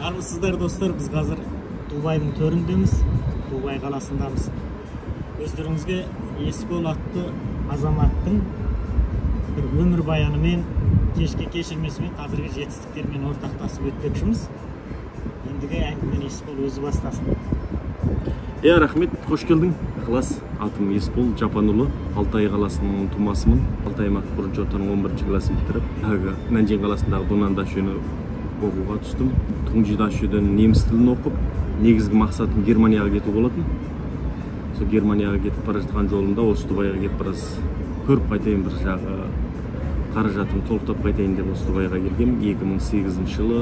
Армысыздар достар, біз қазір Дубайдың төріндеміз, Дубай қаласындамыз. Өздеріңізге Есбол атты азаматтың бір өмір баянымен, кешке кешірмесімен, қазіргі жетістіктермен ортақтасып өтпекшіміз. Ендігі әңгімені Есбол өзі бастасын. Рахмет, қош келдің. Ықылас, атым Есбол Жапанұлы, Алтай қаласының тумасымын. Алтай аймақ бұрыншы ортаның 11-ші класын бітіріп, Нанжин қаласындағы Дунанда шөні оқуға түстім. Тұңжида шөден неміс тілін оқып, негізгі мақсатым Германияға кету болатын. Сол Германияға кетіп бара жатқан жолымда осы Дубайға келіп біраз көріп қайтайын, бір жағы қаражатым толықтап қайтайын деп осы Дубайға келгем. 2008 жылы,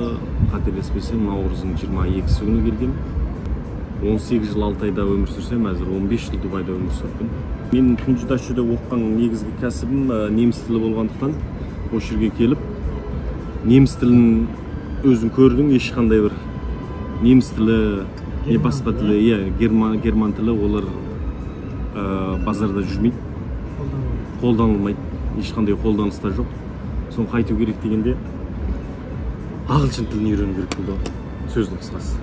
қателеспесем, наурыздың 22-сі күні келгем. 18 жыл Алтайда өмір сүрсем, әзір 15 жыл Дубайда өмір сүрдім. Мен Тұңжида шөде оққан негізгі кәсібім неміс тілі болғандықтан, осы жерге келіп, неміс тілін өзің көрдің, ешқандай бір неміс тілі, басқа тілі, герман тілі олар базарда жүрмейді, қолданылмайды, ешқандай қолданыста жоқ. Соны қайту керек дегенде ағылшын тілін үйрену керек болды, сөздің қысқасы.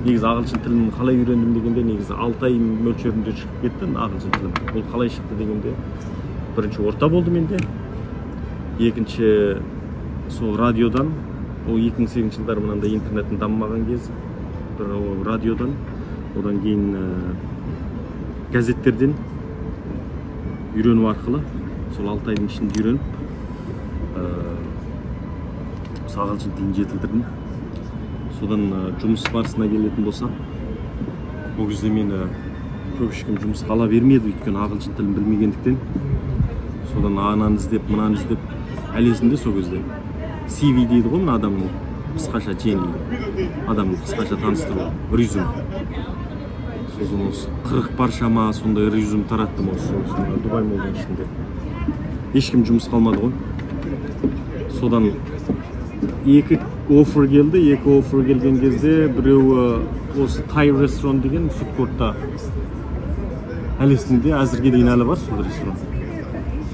Негізі ағылшын тілін қалай үйрендім дегенде, негізі Алтай мөлшерінде шығып кетті ағылшын тілім. Ол қалай шықты дегенде, бірінші орта болды менде, екінші сол радиодан, ол 2008 жылдар мынандай интернеттің дамымаған кез, радиодан, одан кейін газеттерден үйрену арқылы, сол Алтайдың ішінде үйреніп, ағылшын тілін жетілдірдім. Содан жұмыс барысына келетін болсам, ол кезде мен көп ешкім жұмыс қала бермеді, өйткені ағылшын тілін білмегендіктен. Содан ананы іздеп, мынаны іздеп, әлесінде сол кезде CV дейді ғой, адамның қысқаша жеңіл, адамның қысқаша таныстыру, резюм. Содан осы 40 паршама сондай резюм тараттым осы Дубай молдың ішінде. Ешкім жұмыс қалмады ғой. Содан екі оффер келді, екі оффер келген кезде біреуі осы Thai ресторан деген фудкортта әлесінде әзірге дейін әлі бар сол ресторан.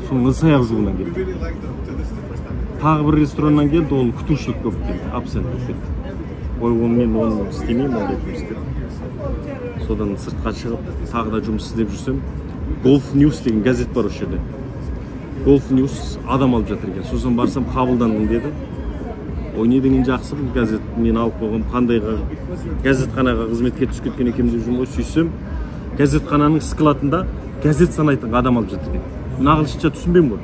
Соның ыдыс-аяқ жууынан келді. Тағы бір рестораннан келді, ол күтушілік көп келді, абсент болып кетті. Ой, мен оны істемеймін, ол деп істеді. Содан сыртқа шығып, тағы да жұмыс іздеп жүрсем, Golf News деген газет бар осы жерде. Golf News адам алып жатыр екен. Сосын барсам, қабылдандым деді. Ой, не деген жақсы бұл газет, мен алып қойғам, қандайға газетханаға қызметке түсіп кеткен екенбіз деп жүрмін ғой. Сөйсем, газетхананың складында газет санайтын адам алып жатыр екен. Мен ағылшынша түсінбеймін ғой.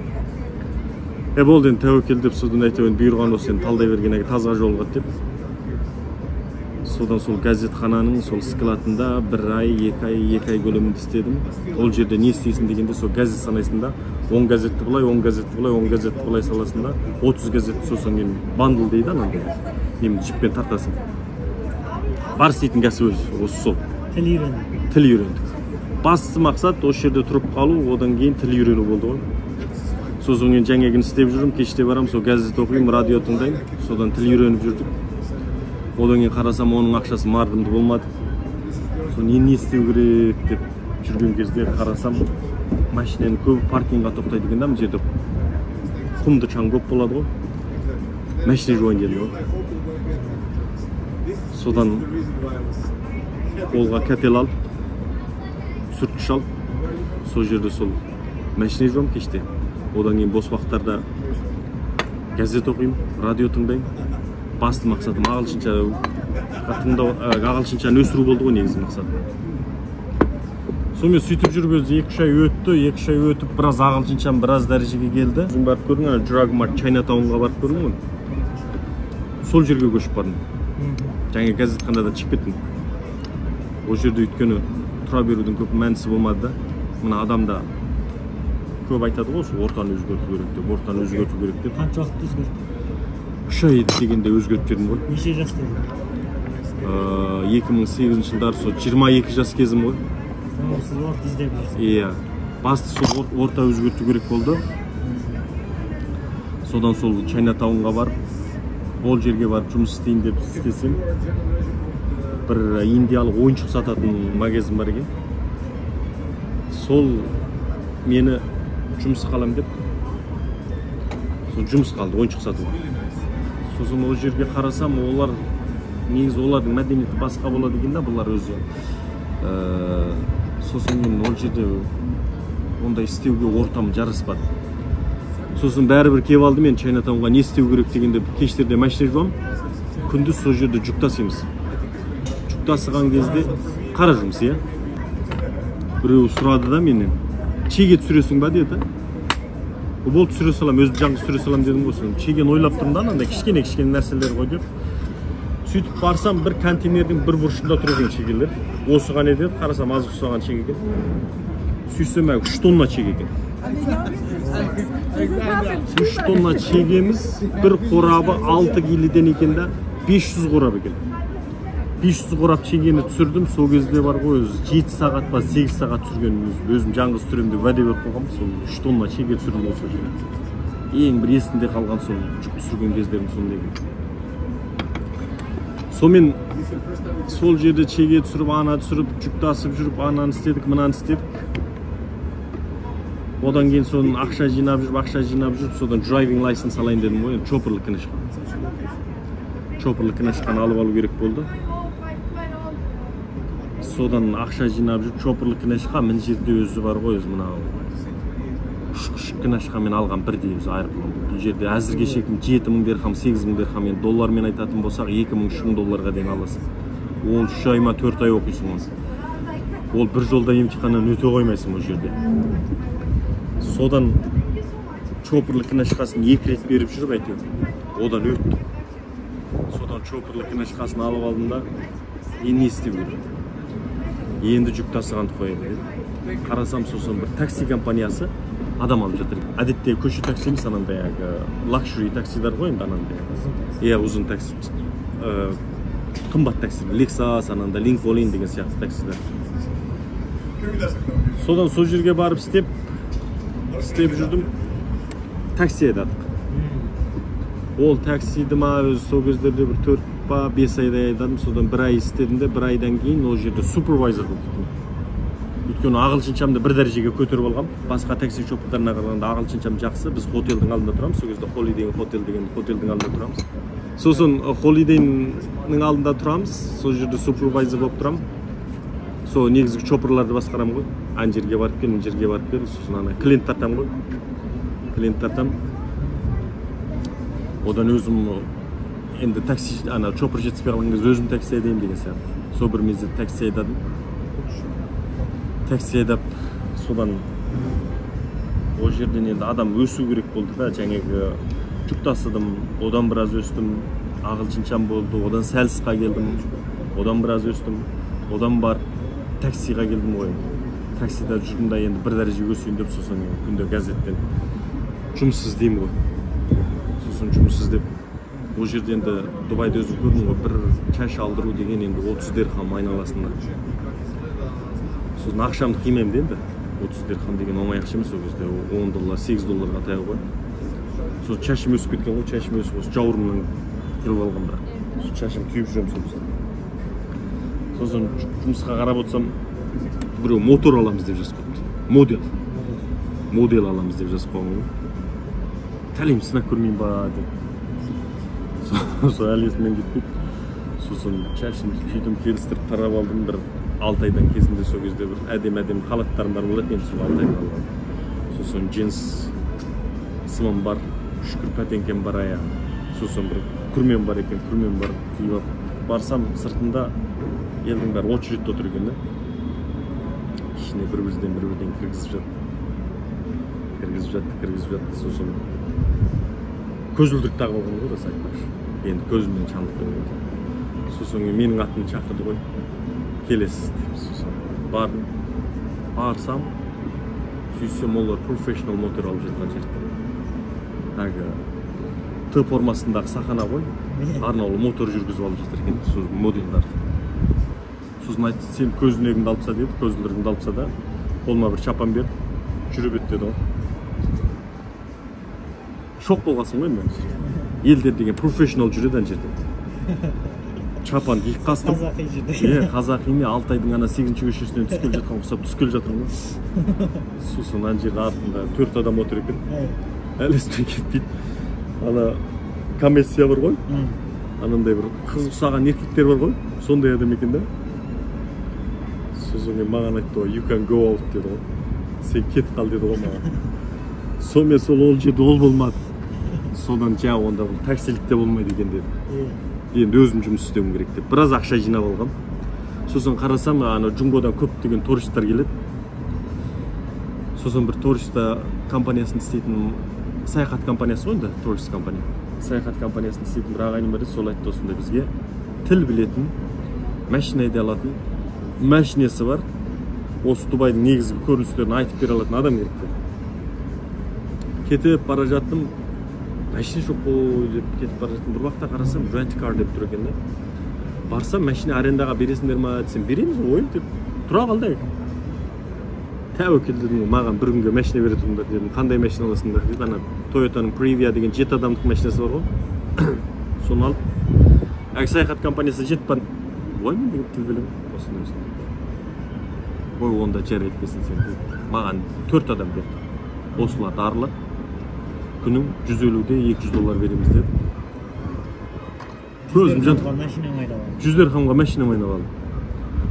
Болды, тәуекел деп, содан әйтеуір бұйырған осы талдай берген тазға жолығады деп. Содан сол газетхананың сол складында бір ай, екі ай көлемінде істедім. Ол жерде не істейсің дегенде, сол газет санайсында 10 газетті бұлай, 10 газетті бұлай, 10 газетті бұлай саласында 30 газетті сосын мен бандл дейді анандай. Мен жіппен тартасың. Бар істейтін кәсіп осы сол. Тіл үйрендік. Басты мақсат осы жерде тұрып қалу, одан кейін тіл үйрену болды ғой. Сосын мен жаңегін істеп жүрім, кеште барам, сол газет оқимын, радио тыңдаймын, содан тіл үйреніп жүрдік. Одан кейін қарасам, оның ақшасы мардымды болмады. Соны не істеу керек деп жүрген кезде қарасам, машиненің көбі паркингға тоқтайды екен, мына жерде құмды чаң көп болады ғой. Машина жуайын деді ғой. Содан қолға кәтел алып, сүрткіш алып, сол жерде сол машина жуам кеште. Одан кейін бос уақыттарда газет оқимын, радио тыңдаймын. Басты мақсатым ағылшыншаны өсіру болды ғой негізгі мақсатым. Сонымен сөйтіп жүріп өзі 2-3 ай өтті, 2-3 ай өтіп, біраз ағылшыншам біраз дәрежеге келді. Өзің барып көрдің, Dragmart Chinatownға барып көрдің ғой. Сол жерге көшіп бардым. Жаңа газетханадан шығып кеттім. Ол жерде өйткені тұра берудің көп мәнісі болмады да. Мына адамда көп айтады ғой, ортаны өзгерту керек деп, ортаны өзгерту керек деп. Қанша уақытта өзгертті? 3 ай дегенде өзгертіп жібердім ғой. Неше жаста? 2008 жылдар сол 22 жас кезім ғой. Сіз орта іздеп жүрсіз? Иә. Басты сол орта өзгерту керек болды. Содан сол Чайнатаунға барып, ол жерге барып жұмыс істейін деп істесем, бір индиялық ойыншық сататын магазин бар екен. Сол мені жұмыс қалам деп, сол жұмыс қалды, ойыншық сатуға. Сосын ол жерге қарасам, олар негизи олардын мәдениети башка болот экен да, булар өзү. Сосын мен ол жерде ондай істеуге ортам жараспады. Сосын бәрібір келіп алды, мен Чайнатаунға не істеу керек дегенде кештерде машина жуам, күндіз сол жерде жүк тасимыз. Жүк тасыған кезде қара жұмыс, иә. Біреу сұрады да менен, чеге түсіресің ба деді. Болды түсіре салам, өзім жаңғы түсіре салам дедім ғой. Чеген ойлап тұрмын да, андай кішкене нәрселер ғой деп. Сөйтіп барсам, бір контейнердің бір бұрышында тұр екен чегелер. Осыған еді, қарасам азық ұстаған чеге екен. Сөйтсем 3 тонна чеге екен. 3 тонна чегеміз, бір қорабы 6 келіден екен да, 500 қорап екен. 500 қорап чегені түсірдім, сол кезде бар ғой, 7 сағат па 8 сағат түсірген өзім жаңғыз түсірем деп уәде беріп қойғам, сол 3 тонна чеге түсірдім осы жерде. Ең бір есімде қалған сол жүк түсірген кездерім сондай екен. Сонымен сол жерде чеге түсіріп, ана түсіріп, жүк тасып жүріп, ананы істедік, мынаны істедік. Одан кейін соның ақша жинап жүріп, содан driving license алайын дедім ғой, чопперлік кінішқаны алып алу керек болды. Содан ақша жинап жүріп, чопперлік кінішқа мен жерде өзі бар ғой, өзі мынау ұшқыш кінішқа мен алған бірдей өзі айырқылым. Бұл жерде әзірге шекім 7.000 дирхам, 8.000 дирхам, енді доллармен айтатын болсақ 2.000-3.000 долларға дейін аласың. Ол 3 ай ма 4 ай оқисың оны. Ол бір жолда емтиханнан өте қоймайсың ол жерде. Содан чопперлік кінішқасын 2 рет беріп жүріп әйтеуір. Одан өттім. Содан чопперлік кінішқасын алып алдым да, енді не істеу керек? Енді жүк тасығанды қояды. Қарасам сосын бір такси компаниясы адам алып жатыр. Әдетте көше такси емес, анандай лакшури таксидар ғой енді анандай. Иә, ұзын такси. Қымбат такси. Lexus, анандай Lincoln деген сияқты таксидар. Содан сол жерге барып істеп жүрдім. Такси айдадық. Ол таксиді ма өзі сол кездерде бір 4 па 5 айдай айдадым. Содан 1 ай істедім де, 1 айдан кейін ол жерде супервайзер болды. Өйткені ағылшыншамды бір дәрежеге көтеріп алғам. Басқа такси шоптарына қарағанда ағылшыншам жақсы. Біз хотелдің алдында тұрамыз. Сол кезде Holiday Hotel деген хотелдің алдында тұрамыз. Сосын Holiday'нің алдында тұрамыз. Сол жерде супервайзер болып тұрам. Сол негізгі чопперларды басқарам ғой. Ан жерге барып кел, мына жерге барып кел. Сосын ана клиент тартам ғой. Клиент тартам. Одан өзім енді такси, ана чоппер жетіспей қалған кезде өзім такси айдаймын деген сияқты. Сол бір мезет такси айдадым. Такси айдап, содан ол жерден енді адам өсу керек болды да, жаңағы жүк тасыдым, одан біраз өстім, ағылшыншам болды, одан сәлісқа келдім, одан біраз өстім, одан бар таксиға келдім ғой. Таксида жүрдім да енді бір дәреже өсейін деп, сосын күнде газеттен жұмыс іздеймін ғой. Сосын жұмыс іздеп, ол жерде енді Дубайда өзім көрдім ғой, бір чаш алдыру деген енді 30 дирхам айналасында. Сосын ақшамды қимаймын енді, 30 дирхам деген оңай ақша емес ол кезде, 10 доллар, 8 долларға таяу ғой. Сосын чашым өсіп кеткен ғой, чашым өсіп, осы жауырымнан келіп алған бірақ. Сосын чашым күйіп жүремін сол кезде. Сосын жұмысқа қарап отырсам, біреу мотор аламыз деп жазып қойыпты. Модел аламыз деп жазып қойған ғой. Тәлейім сынақ көрмейін ба деп. Сосын әлі есімнен кетпейді. Сосын чашымды сөйтіп келістіріп тарап алдым, бір 6 айдан кезінде сол кезде бір әдем халаттарым бар болады, енді сол 6 айдан алған. Сосын джинс сымым бар, шүкір пәтеңкем бар аяғым. Сосын бір күрмем бар екен, күрмем бар киіп барсам сыртында елдің бәрі очередьте отыр екен да. ішіне бір-бірден кіргізіп жатты. Сосын көзілдірік тағып алған ғой, рас айтпақшы. Енді көзімнен шалып қойды. Сосын менің атымды шақырды ғой. Келесіз деп. Сосын барсам, сөйтсем олар профессионал мотор алып жатқан жерде. Тағы Т формасындағы сақана ғой. Арнаулы мотор жүргізіп алып жатыр екен, сол модельдарды. Сосын айтты, сен көзілдірігіңді алыпса деді, көзілдірігіңді алыпса да, қолыма бір чапан берді, жүріп өт деді ғой. Шок болғансың ғой мен. Елдер деген профессионал жүреді ана жерде. Чапан киіп қастым. Қазақи жүрді. Қазақи не, 6 айдың ана 8-ші көшесінен түскел жатқан құсап түскел жатырмын. Сосын ана жерде артында 4 адам отыр екен. Әлі есімнен кетпейді. Ана комиссия бар ғой. анандай бір қыз ұқсаған еркектер бар ғой, сондай адам екен да. Сосын маған айтты ғой, you can go out деді ғой. Сен кетіп қал деді ғой маған. Сонымен сол ол жерде ол болмады. Содан жаңа онда таксилікте болмайды екен деді. Енді өзім жұмыс істеуім керек деп. Біраз ақша жинап алғам. Сосын қарасам, ана Джунгодан көптеген туристтар келеді. Сосын бір туриста компаниясын істейтін, саяхат компаниясы ғой енді, турист компания. Саяхат компаниясын істейтін бір ағайын бар еді, сол айтты осында бізге тіл білетін, машина айдай алатын, машинесі бар. Осы Дубайдың негізгі көріністерін айтып бере алатын адам керек деді. Кетіп бара жаттым, машина жоқ қой деп кетіп бара жаттым. Бір уақытта қарасам, rent car деп тұр екен да. Барсам, машина арендаға бересіңдер ма десем, береміз ғой деп. Тұра қалды. Тәуекел дедім, маған бір күнге машина бере тұрыңдар дедім. Қандай машина аласыңдар деді. Ана Toyota'ның Previa деген 7 адамдық машинасы бар ғой. Соны алып, саяхат компаниясы жетіп бар. Ой, мен деген тіл білем. Осындай. Ой, онда жарайды екенсің сен деді. Маған 4 адам берді. Осыларды арылат. Күнің 150-де $200 береміз деді. Көзім жанып. 100 дирхамға машина ойнап алдым.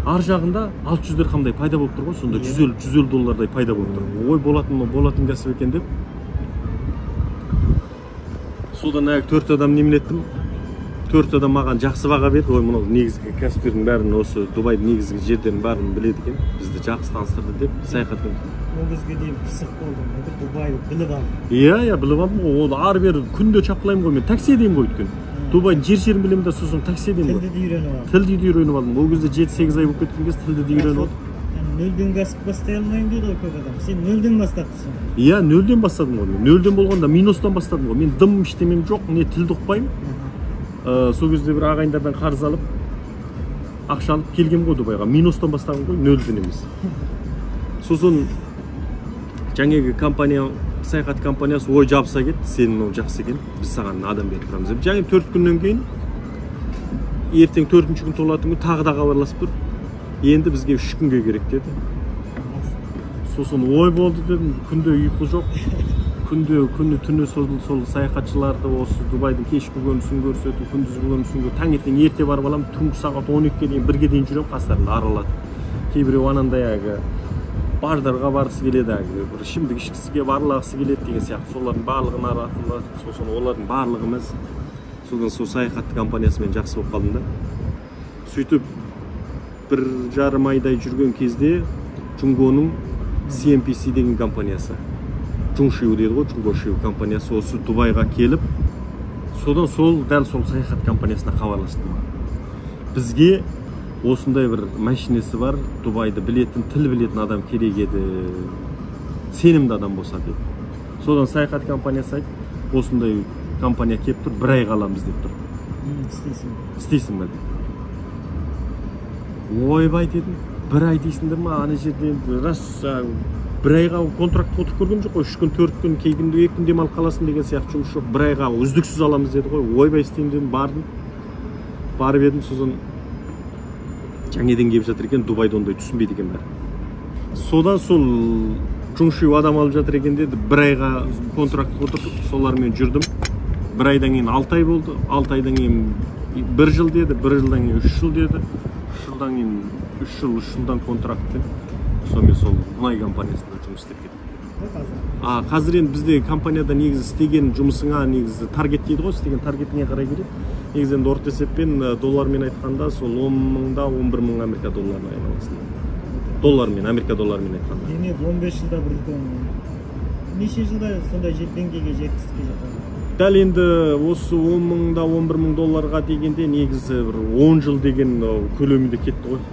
Ар жағында 600 дирхамдай пайда болып тұр ғой, сонда $150 пайда болып тұр. Ой, болатын кәсіп екен деп. Содан 4 адам немелеттім. 4 адам маған жақсы баға берді. Ой, мынау негізгі кәсіптердің бәрін, осы Дубайдың негізгі жердерінің бәрін біледі екен. Бізді жақсы таныстырды деп саяхатпен. Ол кезге дейін пысық болдым. Дубайды біліп алдым. Иә, біліп алдым ғой. Ол ары бері күнде чапқылаймын ғой, мен такси деймін ғой өйткені. Дубайдың жер-жерін білемін да, сосын такси деймін ғой. Тілді де үйреніп алдым. Тілді де үйреніп алдым. Ол кезде 7-8 ай болып кеткен кез тілді де үйреніп алдым. Нөлден кәсіп бастай алмаймын дейді ғой көп адам. Сен нөлден бастапсың. Иә, нөлден бастадым ғой. Нөлден болғанда минустан бастадым ғой. Мен дым ештемем жоқ, не тілді ұқпаймын. Сол кезде бір ағайындардан қарыз алып, ақша алып келгем ғой Дубайға. Минустан бастағым ғой, нөлден емес. Сосын жаңағы компания, саяхат компаниясы ой жабыса кетті, сенің ол жақсы екен, біз саған адам беріп тұрамыз деп. Жаңағы 4 күннен кейін, ертең 4-ші күн толатын күн тағы да хабарласып тұр. Енді бізге 3 күнге керек деді. Сосын ой болды дедім, күнде ұйқы жоқ. Күні түні сол саяхатшыларды осы Дубайдың кешкі көрінісін көрсету, күндізгі көрінісін көрсету. Таңертең ерте барып аламын, түнгі сағат 12-ге дейін, 1-ге дейін жүремін, қастарында аралатып. Кейбіреу анандай бардарға барғысы келеді, бір ішімдік ішкісі келіп аралағысы келеді деген сияқты. Солардың барлығын аратып, сосын олардың барлығы емес. Содан сол саяхат компаниясымен жақсы болып қалдым да. Сөйтіп 1,5 айдай жүрген кезде Джунгоның CMPC деген компаниясы, Джуншиу дейді ғой, Джунгошиу компаниясы осы Дубайға келіп, содан дәл сол саяхат компаниясына хабарластым. Бізге осындай бір машинесі бар, Дубайды білетін, тіл білетін адам керек еді, сенімді адам болса деді. Содан саяхат компаниясы айтты, осындай компания келіп тұр, 1 ай қаламыз деп тұр. Істейсің бе? Ойбай дедім, 1 ай дейсіңдер ма, ана жерде рас 1 айға контракт қотып көрген жоқ қой, 3 күн, 4 күн, кей күнде 2 күн демалып қаласың деген сияқты жұмыс жоқ. 1 айға үздіксіз аламыз деді ғой. Ойбай істеймін дедім, бардым. Барып едім, сосын жаңадан келіп жатыр екен, Дубайда ондай түсінбейді екен бәрі. Содан сол Джуншиу адам алып жатыр екен деді, 1 айға контракт қотып, солармен жүрдім. 1 айдан кейін 6 ай болды, 6 айдан кейін 1 жыл деді, 1 жылдан кейін 3 жыл деді, 3 жылдан кейін 3 жылдан контрактпен. Сонымен сол мұнай компаниясында жұмыс істеп кеттім. Қазір енді бізде компанияда негізі істеген жұмысыңа негізі таргет дейді ғой, істеген таргетіңе қарай келеді. Негізі енді орта есеппен доллармен айтқанда сол 10,000-да 11,000 Америка долларына айналасың. Доллармен, Америка долларымен айтқанда. Демек 15 жылда бір неше жылда сондай деңгейге жетістікке жетеді? Дәл енді осы 10,000-да 11,000 долларға дегенде негізі бір 10 жыл деген көлемінде кетті ғой.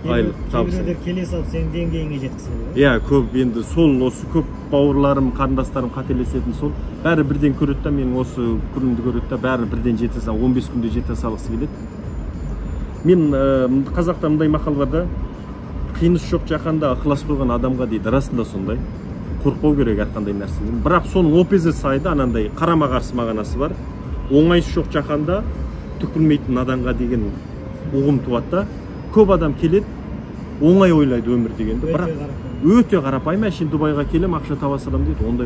Кейбіреулер келе салып сенің деңгейіңе жеткісі келеді. Иә, көп енді сол осы көп бауырларым, қарындастарым қателесетін сол. Бәрі бірден көреді да, мен осы күнімді көреді да, бәрі бірден жете сал, 15 күнде жете салғысы келеді. Мен қазақта мындай мақал бар да, қиыныш жоқ жақанда ықылас қойған адамға дейді, расында сондай. Қорықпау керек әрқандай нәрседен. Бірақ соның оппозит сайды анандай қарама-қарсы мағынасы бар. Оңайсы жоқ жақанда түк білмейтін адамға деген ұғым туады да. Көп адам келеді, оңай ойлайды өмір дегенді, бірақ өте қарапайым. Мен Дубайға келем, ақша таба салам дейді, ондай